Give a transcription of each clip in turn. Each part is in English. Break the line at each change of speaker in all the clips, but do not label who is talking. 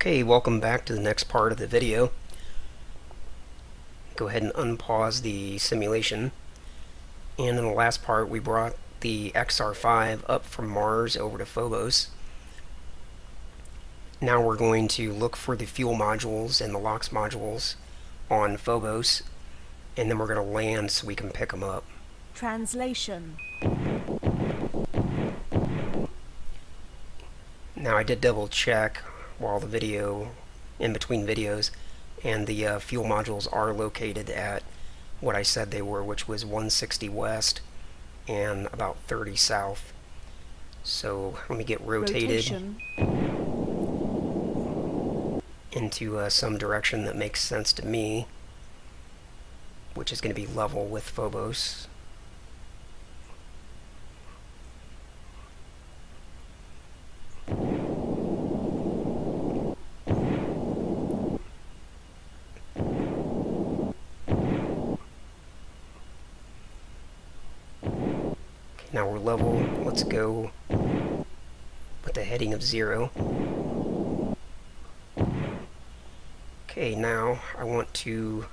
Okay, welcome back to the next part of the video. Go ahead and unpause the simulation. And in the last part, we brought the XR5 up from Mars over to Phobos. Now we're going to look for the fuel modules and the LOX modules on Phobos, and then we're going to land so we can pick them up.
Translation.
Now I did double check while the video, in between videos, and the fuel modules are located at what I said they were, which was 160 west and about 30 south. So let me get rotated into some direction that makes sense to me, which is going to be level with Phobos. Now we're level. Let's go with the heading of 0. Okay, now I want to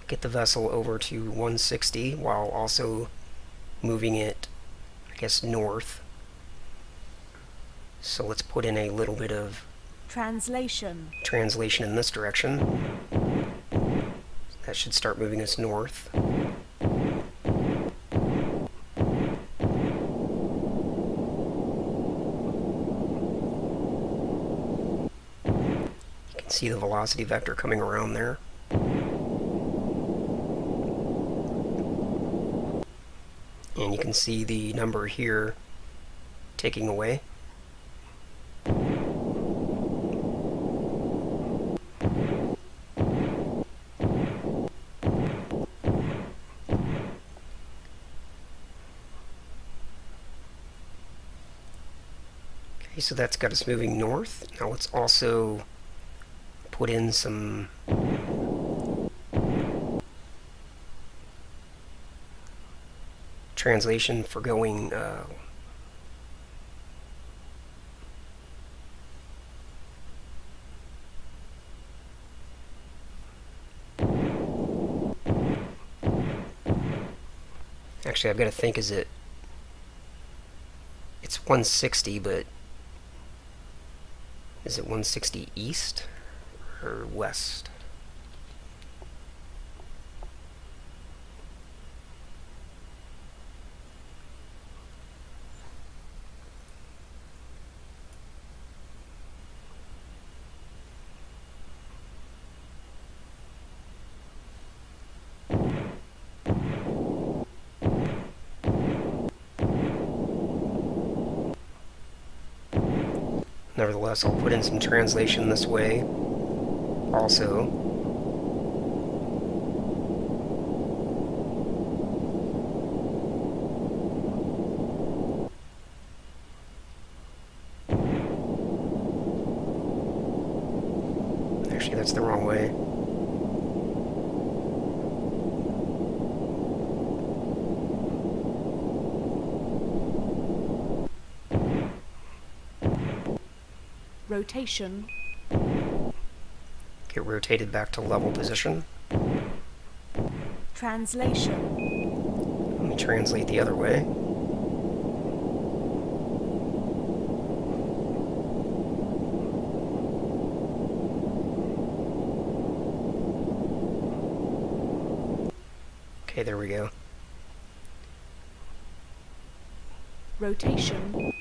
get the vessel over to 160 while also moving it, I guess, north. So let's put in a little bit of translation in this direction. That should start moving us north. See the velocity vector coming around there. And you can see the number here ticking away. Okay, so that's got us moving north. Now let's also put in some translation for going actually I've got to think, it's 160, but is it 160 east or west? Nevertheless, I'll put in some translation this way also. Actually, that's the wrong way.
Rotation.
Get rotated back to level position.
Translation.
Let me translate the other way. Okay, there we go.
Rotation.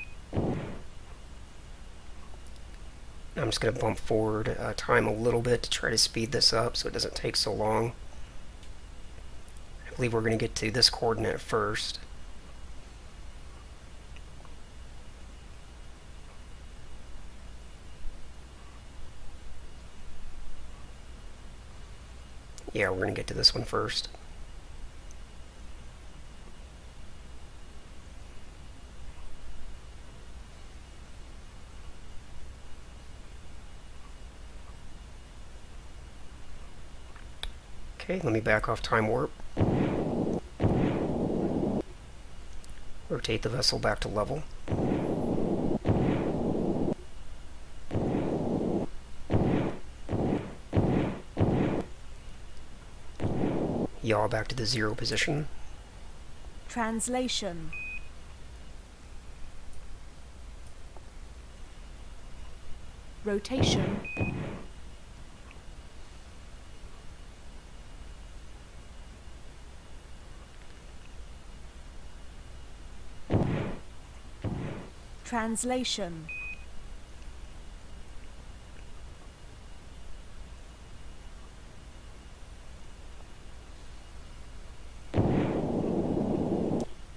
I'm just going to bump forward time a little bit to try to speed this up so it doesn't take so long. I believe we're going to get to this coordinate first. Yeah, we're going to get to this one first. Okay, let me back off time warp. Rotate the vessel back to level. yaw back to the 0 position.
Translation. Rotation. Translation.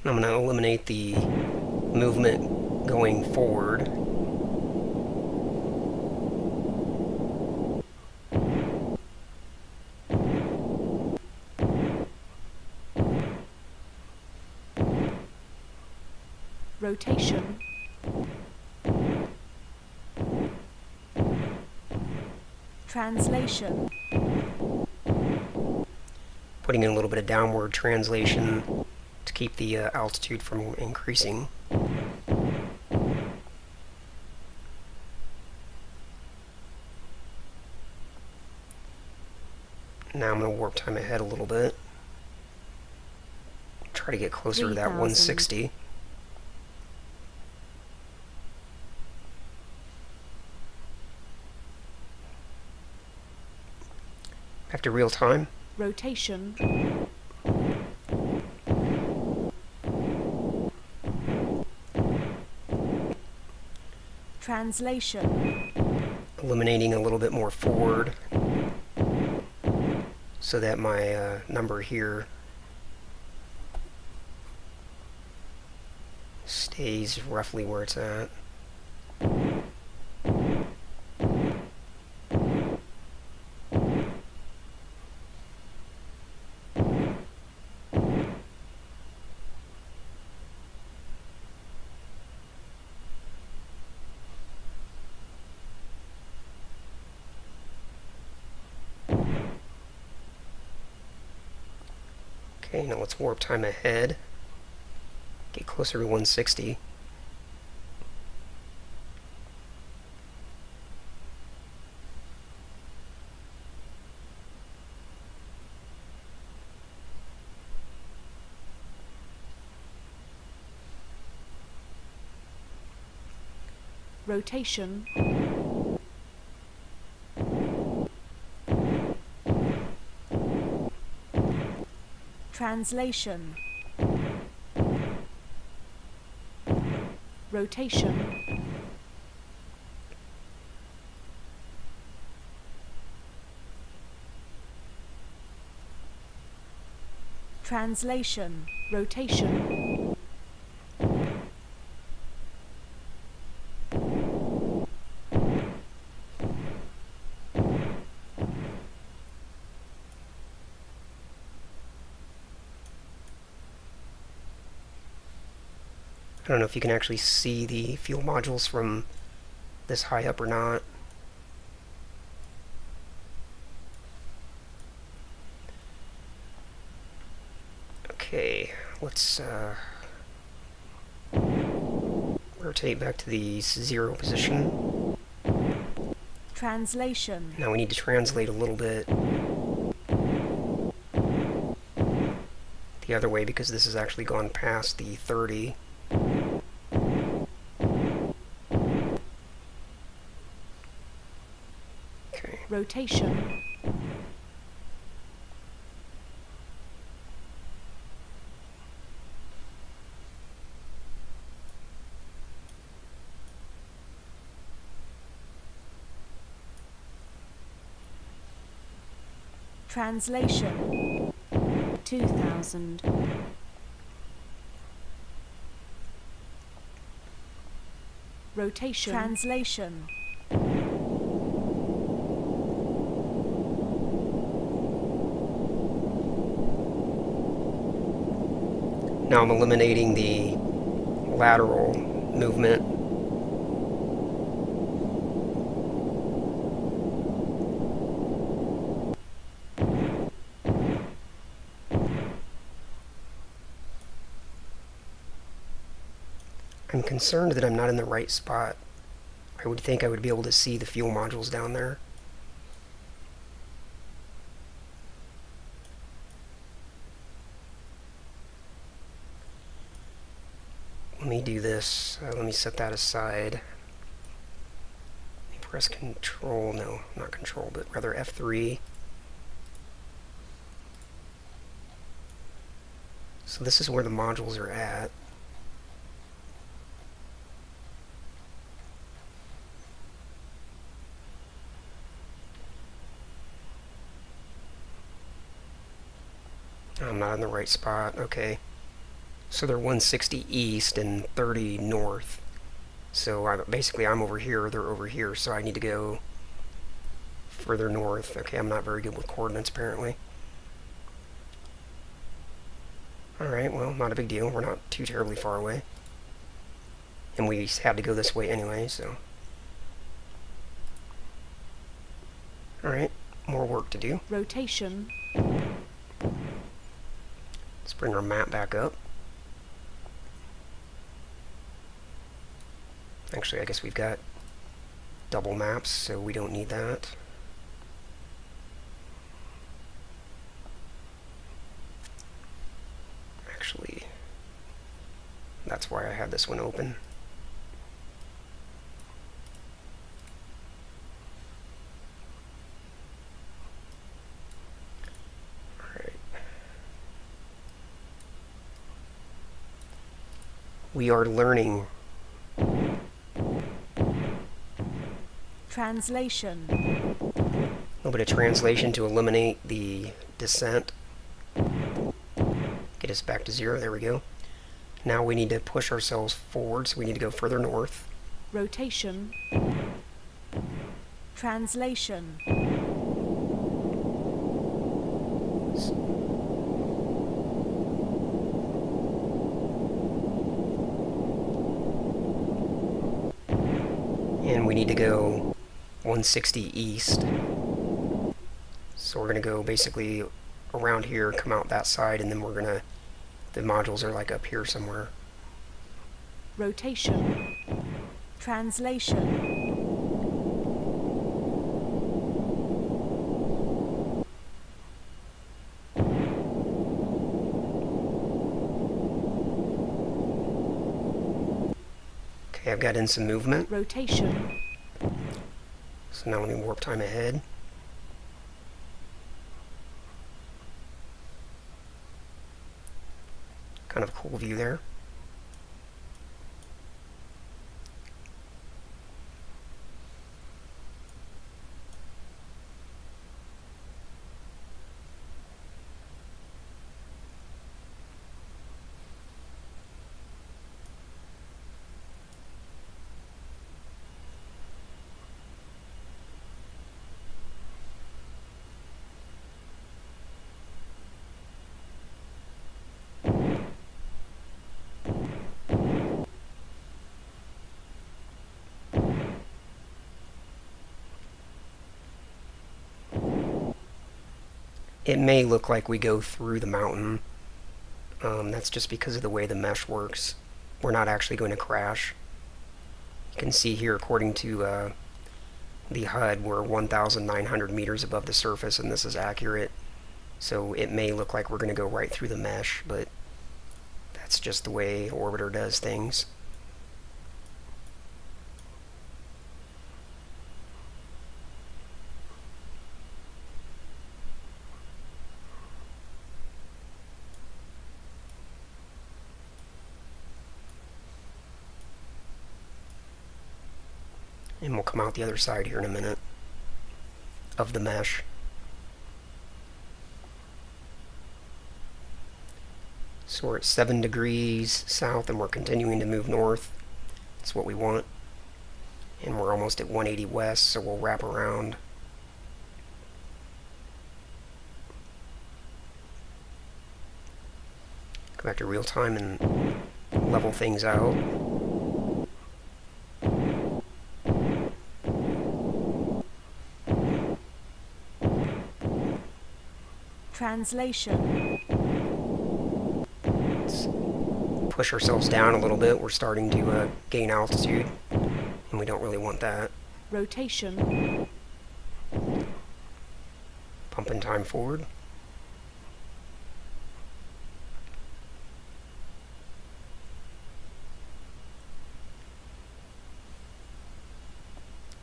I'm going to eliminate the movement going forward.
Rotation. Translation.
Putting in a little bit of downward translation to keep the altitude from increasing. Now I'm going to warp time ahead a little bit. Try to get closer to that 160. Back to real time.
Rotation. Translation.
Eliminating a little bit more forward so that my number here stays roughly where it's at. Okay, now let's warp time ahead. Get closer to 160.
Rotation. Translation. Rotation. Translation. Rotation.
I don't know if you can actually see the fuel modules from this high up or not. Okay, let's rotate back to the 0 position.
Translation.
Now we need to translate a little bit the other way because this has actually gone past the 30. Okay.
Rotation. Translation. 2000. Rotation. Translation.
Now I'm eliminating the lateral movement. I'm concerned that I'm not in the right spot. I would think I would be able to see the fuel modules down there. me do this. Let me set that aside. Let me press Control, no, not Control, but rather F3. So this is where the modules are at. I'm not in the right spot. Okay. So they're 160 east and 30 north. So basically I'm over here, they're over here, so I need to go further north. Okay, I'm not very good with coordinates apparently. Alright, well, not a big deal. We're not too terribly far away. And we had to go this way anyway, so. Alright, more work to do.
Rotation.
Let's bring our map back up. Actually, I guess we've got double maps, so we don't need that. Actually, that's why I had this one open. Alright. We are learning.
Translation.
A little bit of translation to eliminate the descent. Get us back to 0. There we go. Now we need to push ourselves forward, so we need to go further north.
Rotation. Translation. And we need to go 160 east. So we're going to go basically around here, come out that side, and then we're going to, the modules are like up here somewhere. Rotation. Translation.
Okay, I've got in some movement.
Rotation.
So now let me warp time ahead. Kind of a cool view there. It may look like we go through the mountain. That's just because of the way the mesh works. We're not actually going to crash. You can see here, according to the HUD, we're 1,900 meters above the surface, and this is accurate. So it may look like we're going to go right through the mesh, but that's just the way Orbiter does things. And we'll come out the other side here in a minute of the mesh. So we're at 7 degrees south and we're continuing to move north. That's what we want. And we're almost at 180 west, so we'll wrap around. Go back to real time and level things out.
Translation.
Let's push ourselves down a little bit. We're starting to gain altitude, and we don't really want that.
Rotation.
Pumping time forward.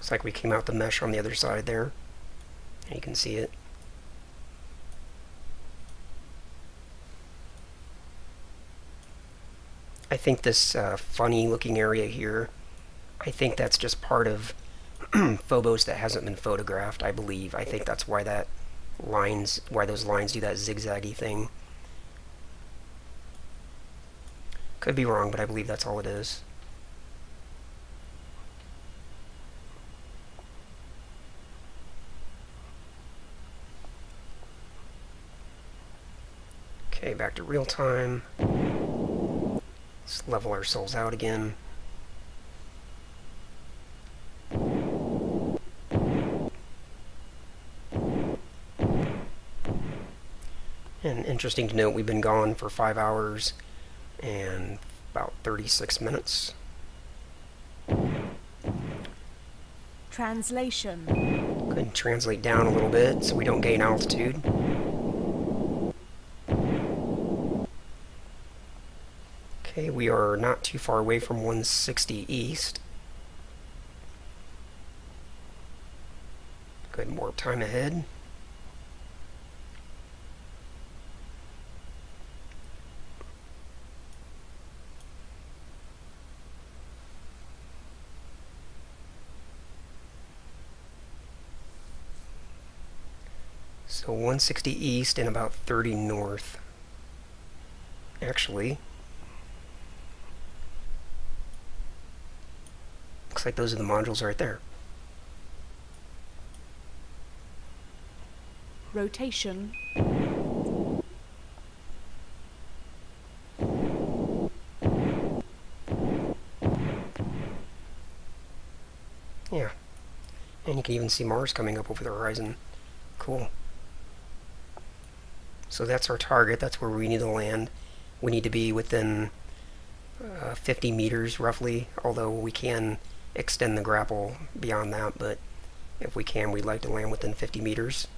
Looks like we came out the mesh on the other side there. You can see it. I think this funny looking area here, I think that's just part of Phobos that hasn't been photographed, I believe. I think that's why those lines do that zigzaggy thing. Could be wrong, but I believe that's all it is. Okay, back to real time. Let's level ourselves out again. And interesting to note, we've been gone for 5 hours and about 36 minutes.
Translation.
Go ahead and translate down a little bit so we don't gain altitude. Okay, we are not too far away from 160 east. Go ahead and warp time ahead. So 160 east and about 30 north. Actually, looks like those are the modules right there.
Rotation.
Yeah. And you can even see Mars coming up over the horizon. Cool. So that's our target. That's where we need to land. We need to be within 50 meters roughly, although we can extend the grapple beyond that, but if we can, we'd like to land within 50 meters.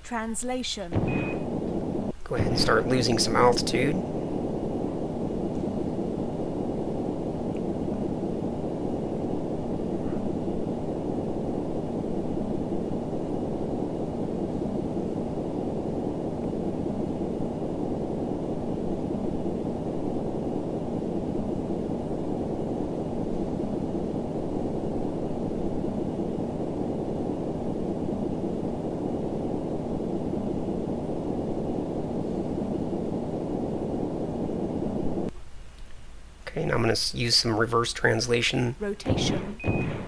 Translation.
Go ahead and start losing some altitude. Okay, now I'm going to use some reverse translation.
Rotation.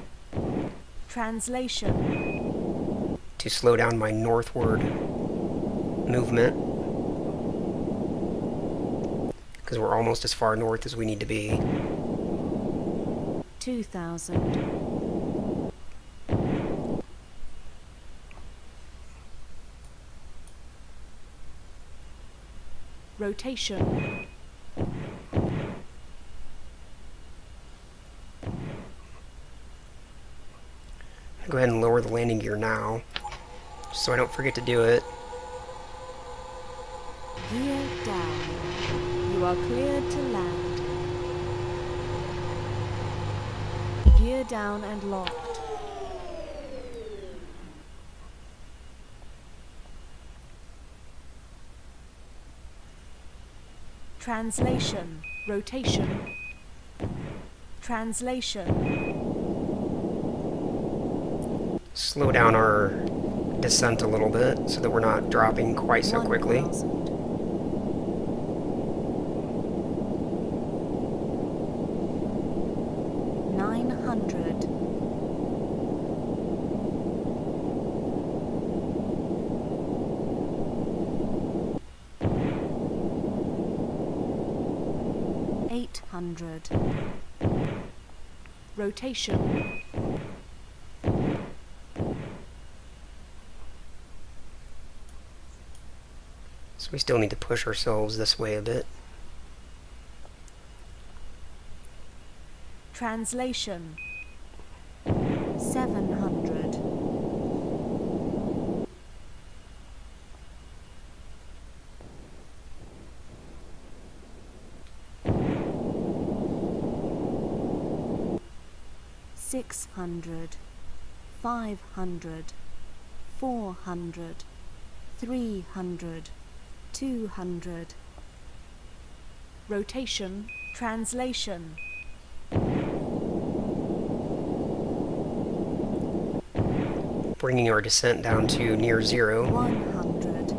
Translation.
To slow down my northward movement. Because we're almost as far north as we need to be.
2000. Rotation.
Go ahead and lower the landing gear now, so I don't forget to do it.
Gear down. You are cleared to land. Gear down and locked. Translation. Rotation. Translation.
Slow down our descent a little bit so that we're not dropping quite so quickly.
1000. Rotation.
So we still need to push ourselves this way a bit.
Translation. 700. 600, 500, 400, 300, 200. Rotation, translation.
Bringing our descent down to near 0.
100.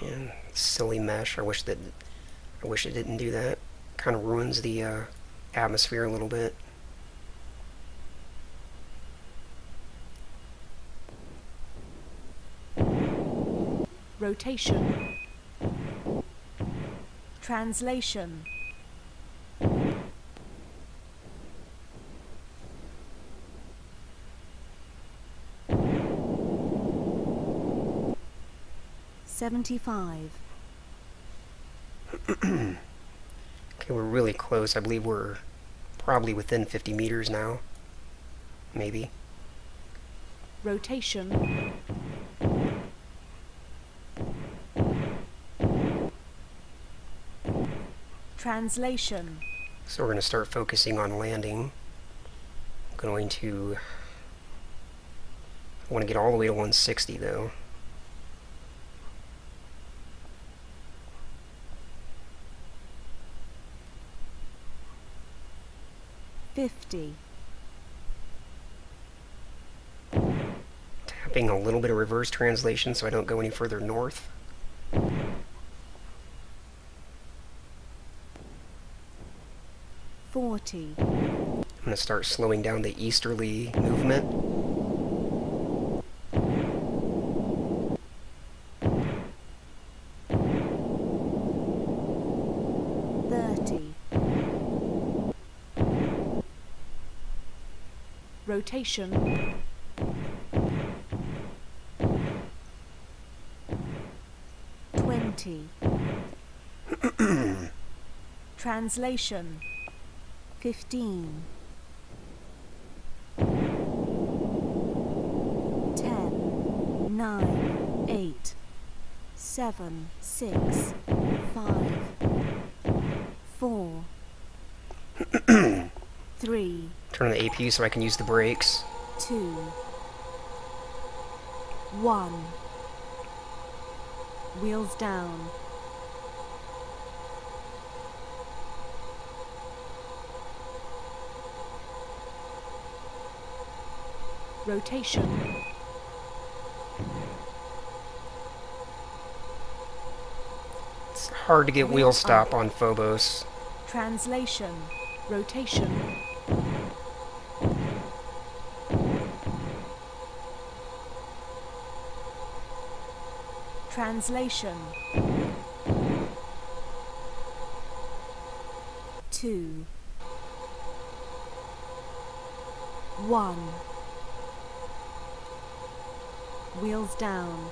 And silly mesh. I wish it didn't do that. Kind of ruins the atmosphere a little bit.
Rotation, translation. $75.
Okay, we're really close. I believe we're probably within 50 meters now. Maybe.
Rotation, translation.
So we're going to start focusing on landing. I'm going to... I want to get all the way to 160 though.
$50.
Tapping a little bit of reverse translation so I don't go any further north.
$40.
I'm going to start slowing down the easterly movement.
$30. Rotation, $20. Translation, 15. 10, 9, 8, 7, 6, 5, 4, 3,
Turn on the AP so I can use the brakes.
2, 1. Wheels down. Rotation,
It's hard to get wheel stop on Phobos.
translation, rotation, translation, 2, 1. Wheels down.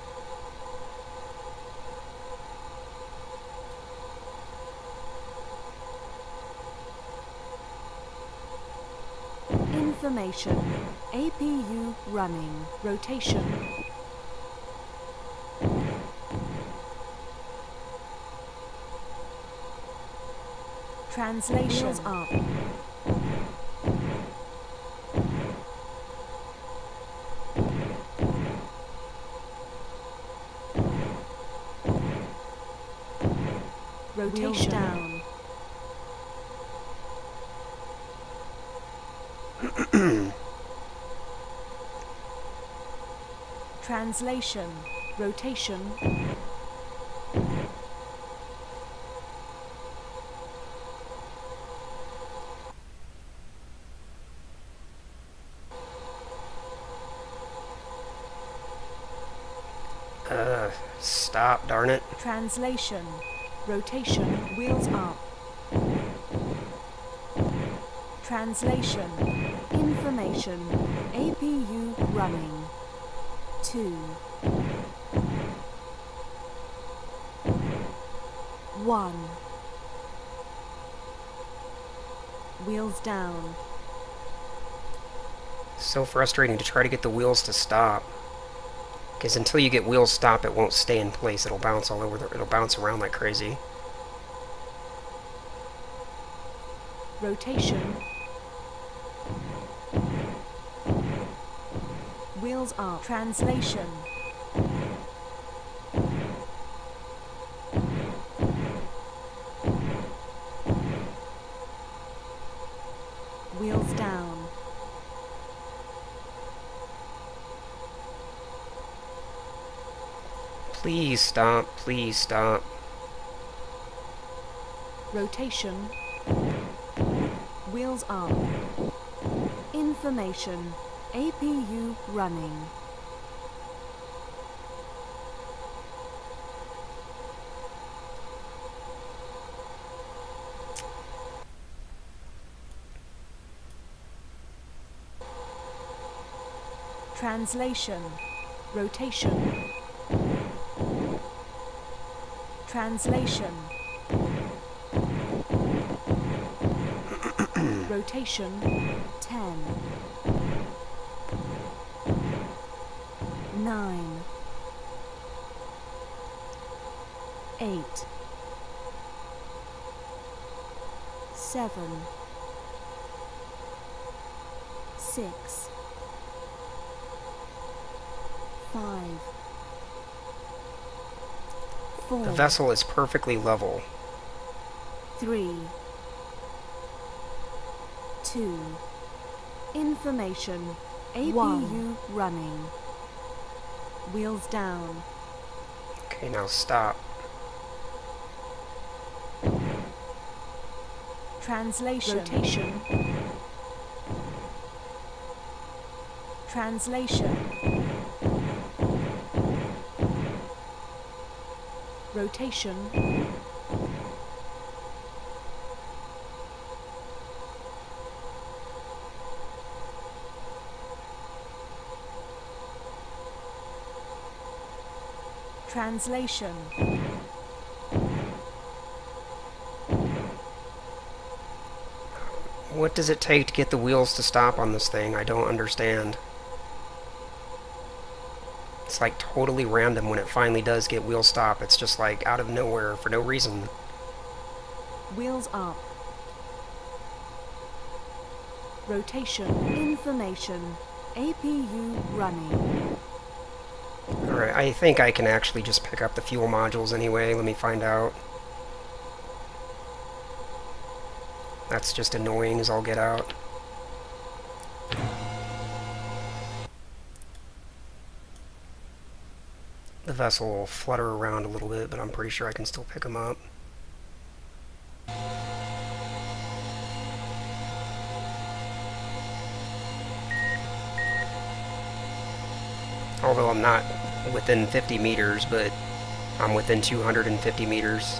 Information. APU running. Rotation. Translation. Wheels up. Rotation down. Translation, rotation,
Stop, darn it.
translation, rotation, wheels up. Translation, information, APU running. 2, 1. Wheels down.
So frustrating to try to get the wheels to stop. Because until you get wheels stop, it won't stay in place. It'll bounce all over. It'll bounce around like crazy.
Rotation. Wheels up. Translation. Wheels down.
Please stop, please stop.
Rotation. Wheels up. Information. APU running. Translation. Rotation. Translation. Rotation. 10. 9. 8. 7. 6. 5. 4.
The vessel is perfectly level.
3. 2. Information. APU running. Wheels down.
Okay, now stop.
Translation. Rotation. Translation. Rotation. Translation.
What does it take to get the wheels to stop on this thing? I don't understand. It's like totally random when it finally does get wheel stop. It's just like out of nowhere for no reason.
Wheels up. Rotation. Information. APU running.
Alright, I think I can actually just pick up the fuel modules anyway. Let me find out. That's just annoying as all get out. The vessel will flutter around a little bit, but I'm pretty sure I can still pick them up. Although I'm not within 50 meters, but I'm within 250 meters.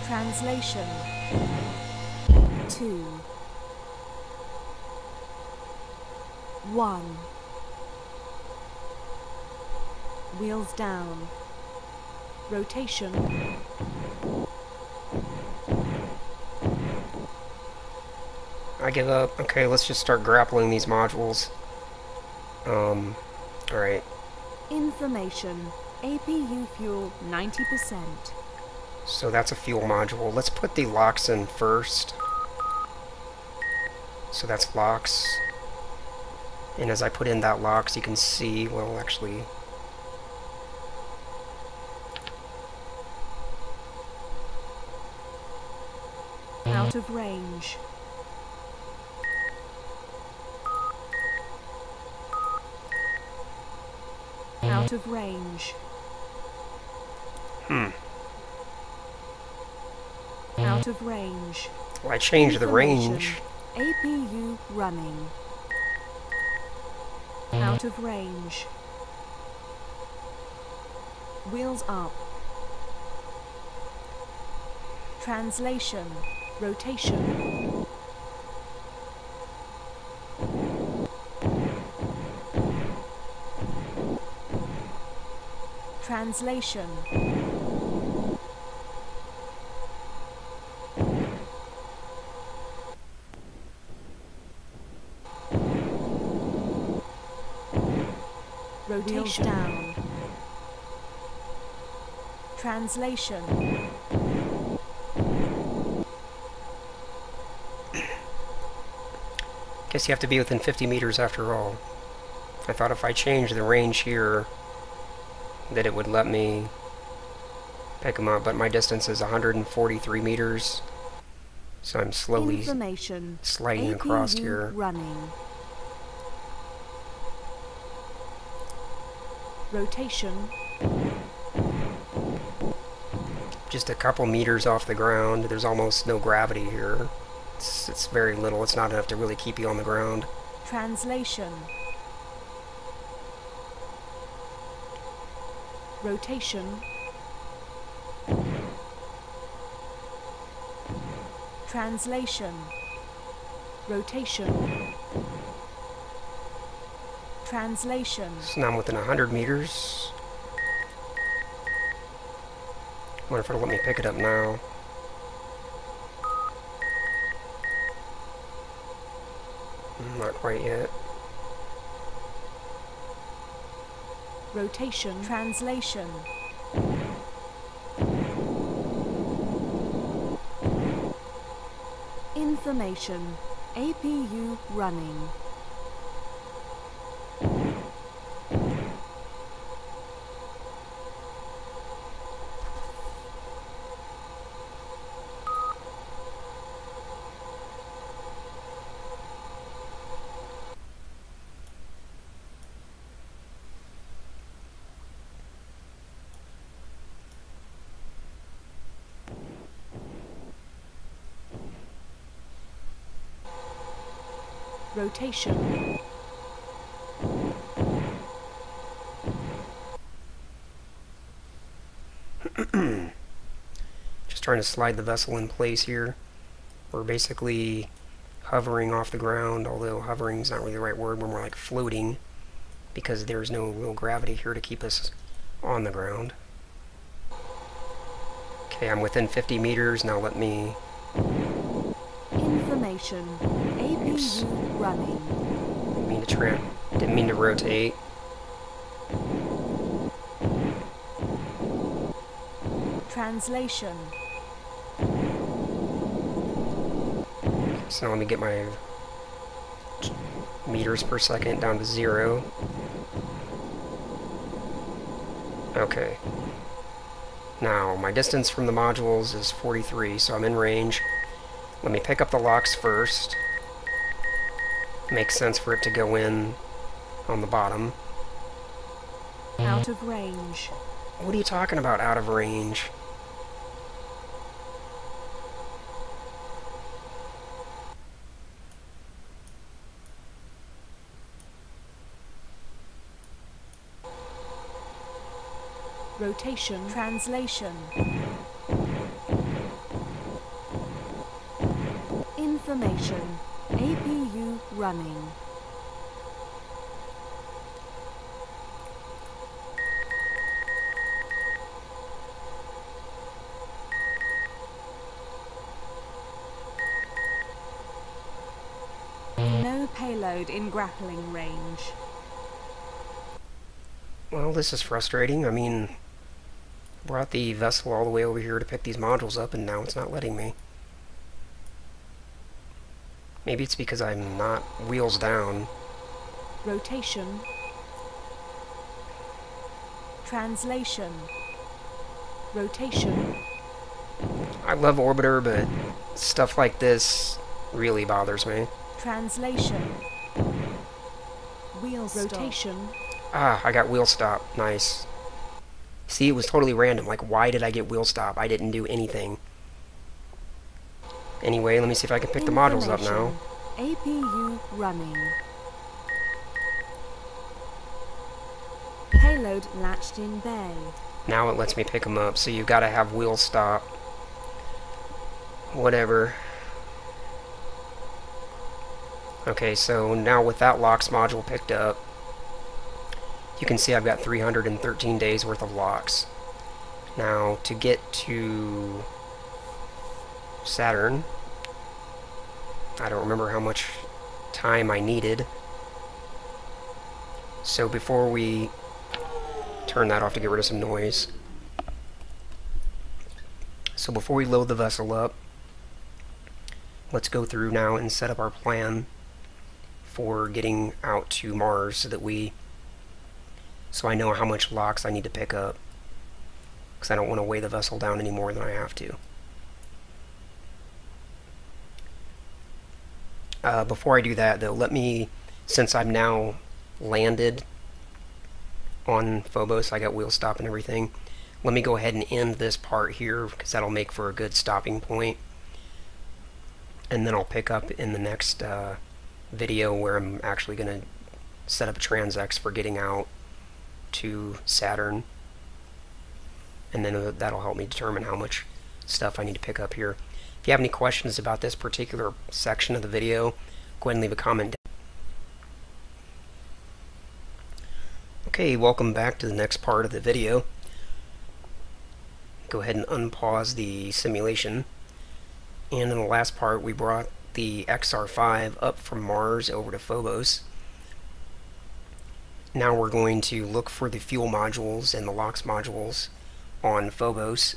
Translation. 2. 1. Wheels down. Rotation.
I give up. Okay, let's just start grappling these modules. Alright.
Information. APU fuel 90%.
So that's a fuel module. Let's put the locks in first. So that's locks. And as I put in that locks, you can see, well, actually...
Out of range. Out of range. Out of range.
Well, I changed the range.
APU running. Out of range. Wheels up. Translation. Rotation. Translation. Rotation. Down. Translation.
Guess you have to be within 50 meters after all. I thought if I changed the range here that it would let me pick them up, but my distance is 143 meters, so I'm slowly sliding
APU
across here.
Running. Rotation.
Just a couple meters off the ground. There's almost no gravity here. It's very little. It's not enough to really keep you on the ground.
Translation. Rotation. Translation. Rotation. Translation.
So now I'm within 100 meters. I wonder if it'll let me pick it up now. Not quite yet.
Rotation. Translation. Information. APU running. Rotation.
Just trying to slide the vessel in place here. We're basically hovering off the ground, although hovering is not really the right word. We're more like floating because there's no real gravity here to keep us on the ground. Okay, I'm within 50 meters. Now let me...
Information. APU running.
Didn't mean to rotate.
Translation.
So now let me get my meters per second down to 0. Okay. Now, my distance from the modules is 43, so I'm in range. Let me pick up the locks first. Makes sense for it to go in on the bottom.
Out of range.
What are you talking about, out of range?
Rotation. Translation. Information. APU running. No payload in grappling range.
Well, this is frustrating. I mean, brought the vessel all the way over here to pick these modules up, and now it's not letting me. Maybe it's because I'm not wheels down.
Rotation. Translation. Rotation.
I love Orbiter, but stuff like this really bothers me.
Translation. Wheel rotation.
Ah, I got wheel stop. Nice. See, it was totally random. Like, why did I get wheel stop? I didn't do anything. Anyway, let me see if I can pick the modules up now.
APU running. Payload latched in bay.
Now it lets me pick them up, so you've got to have wheel stop. Whatever. Okay, so now with that locks module picked up, you can see I've got 313 days worth of locks. Now, to get to Saturn, I don't remember how much time I needed. So before we turn that off to get rid of some noise. So before we load the vessel up, let's go through now and set up our plan for getting out to Mars so I know how much LOX I need to pick up, because I don't want to weigh the vessel down any more than I have to. Before I do that though, since I'm now landed on Phobos, I got wheel stop and everything, let me go ahead and end this part here, because that'll make for a good stopping point. And then I'll pick up in the next video where I'm actually going to set up a transx for getting out to Saturn. And then that'll help me determine how much stuff I need to pick up here. If you have any questions about this particular section of the video, go ahead and leave a comment down. Okay, welcome back to the next part of the video. Go ahead and unpause the simulation. And in the last part, we brought the XR5 up from Mars over to Phobos. Now we're going to look for the fuel modules and the LOX modules on Phobos,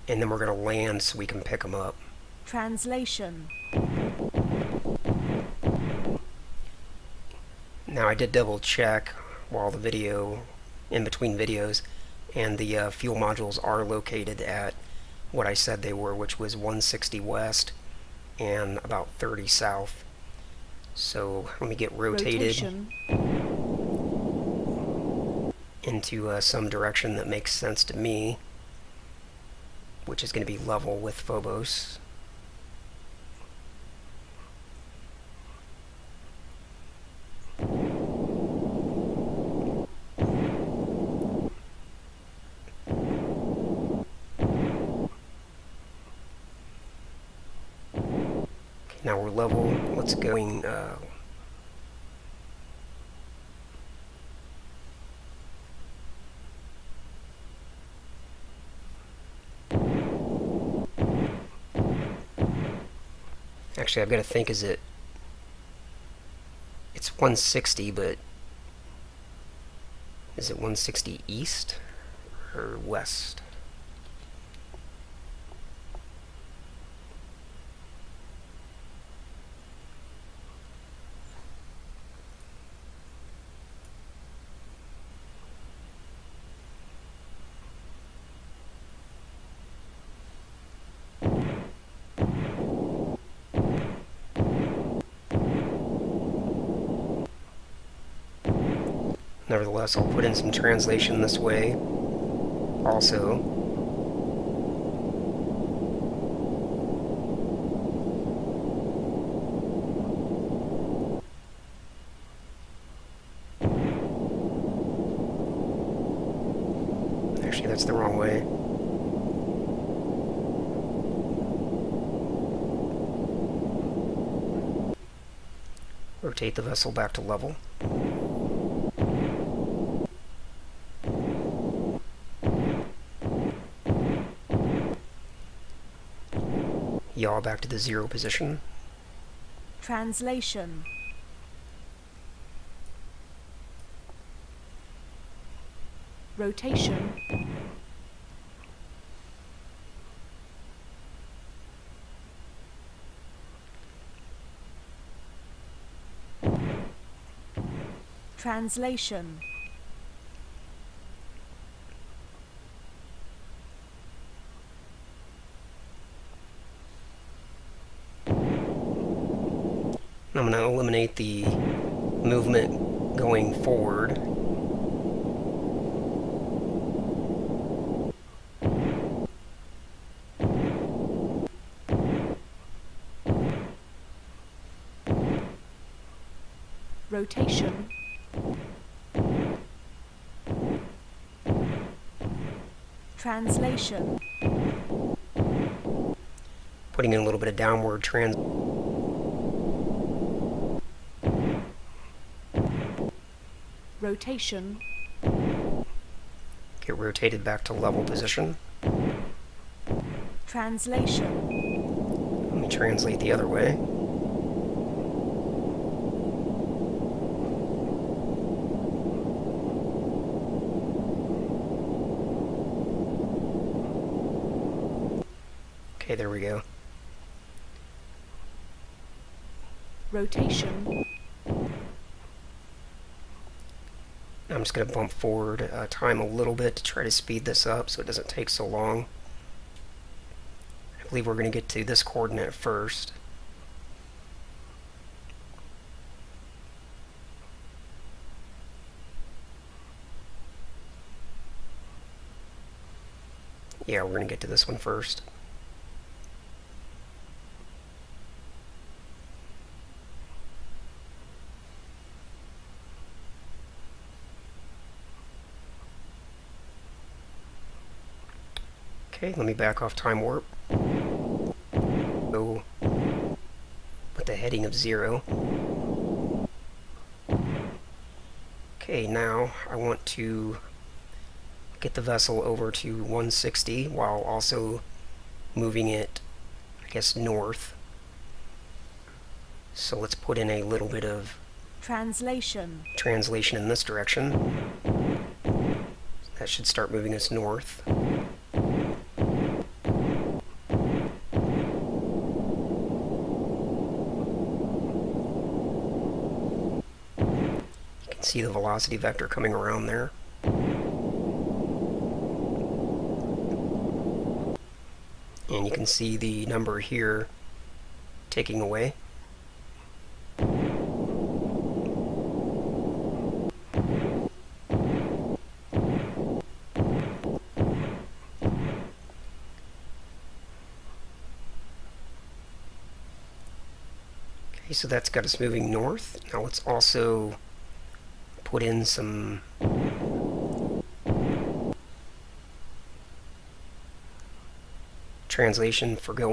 and then we're going to land so we can pick them up.
Translation.
Now I did double check while in between videos, and the fuel modules are located at what I said they were, which was 160 west and about 30 south. So let me get rotated into some direction that makes sense to me, which is going to be level with Phobos. Now we're level. Let's go. Actually, I've got to think, it's 160, but is it 160 east or west? Nevertheless, I'll put in some translation this way also. Actually, that's the wrong way. Rotate the vessel back to level. Yaw back to the 0 position.
Translation. Rotation. Translation.
I'm going to eliminate the movement going forward.
Rotation. Translation.
Putting in a little bit of downward
Rotation.
Get rotated back to level position.
Translation.
Let me translate the other way.
Okay, there we go.
Rotation.
I'm just going to bump forward time a little bit to try to speed this up so it doesn't take so long. I believe we're going to get to this coordinate first. Yeah, we're going to get to this one first. Okay, let me back off time warp. Go with the heading of 0. Okay, now I want to get the vessel over to 160 while also moving it, I guess, north. So let's put in a little bit of
Translation.
translation in this direction. That should start moving us north. You can see the velocity vector coming around there. And you can see the number here ticking away. Okay, so that's got us moving north. Now let's also put in some translation for going